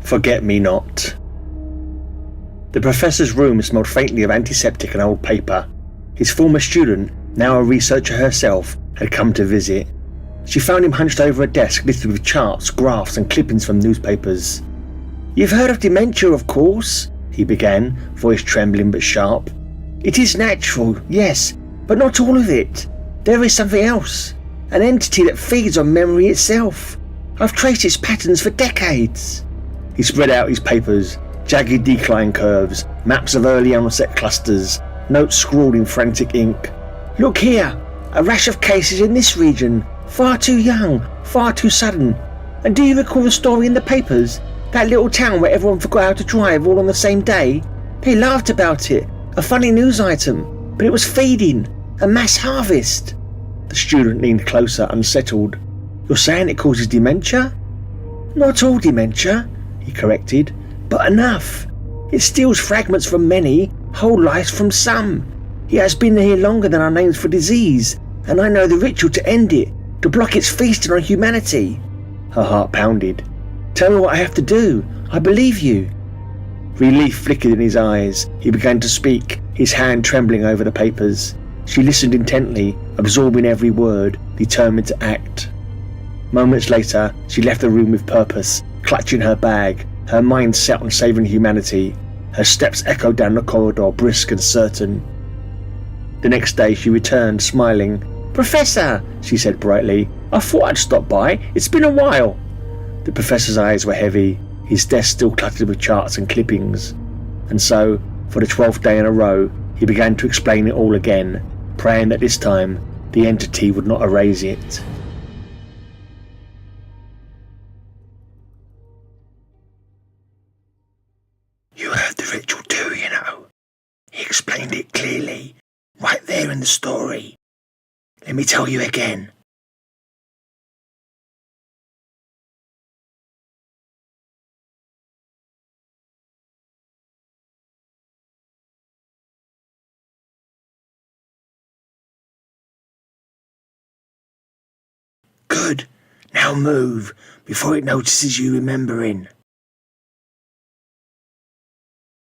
Forget-me-not. The professor's room smelled faintly of antiseptic and old paper. His former student, now a researcher herself, had come to visit. She found him hunched over a desk littered with charts, graphs and clippings from newspapers. "You've heard of dementia, of course," he began, voice trembling but sharp. "It is natural, yes, but not all of it. There is something else, an entity that feeds on memory itself. I've traced its patterns for decades." He spread out his papers, jagged decline curves, maps of early onset clusters, notes scrawled in frantic ink. "Look here, a rash of cases in this region, far too young, far too sudden. And do you recall the story in the papers? That little town where everyone forgot how to drive all on the same day? They laughed about it, a funny news item, but it was feeding, a mass harvest." The student leaned closer, unsettled. "You're saying it causes dementia?" "Not all dementia," he corrected, "but enough. It steals fragments from many, whole lives from some. It has been here longer than our names for disease, and I know the ritual to end it, to block its feasting on humanity." Her heart pounded. "Tell me what I have to do. I believe you." Relief flickered in his eyes. He began to speak, his hand trembling over the papers. She listened intently, absorbing every word, determined to act. Moments later, she left the room with purpose, clutching her bag, her mind set on saving humanity. Her steps echoed down the corridor, brisk and certain. The next day she returned, smiling. "Professor," she said brightly, "I thought I'd stop by. It's been a while." The professor's eyes were heavy, his desk still cluttered with charts and clippings. And so, for the 12th day in a row, he began to explain it all again, praying that this time the entity would not erase it. "You heard the ritual too, you know. He explained it clearly, right there in the story. Let me tell you again. Good. Now move, before it notices you remembering."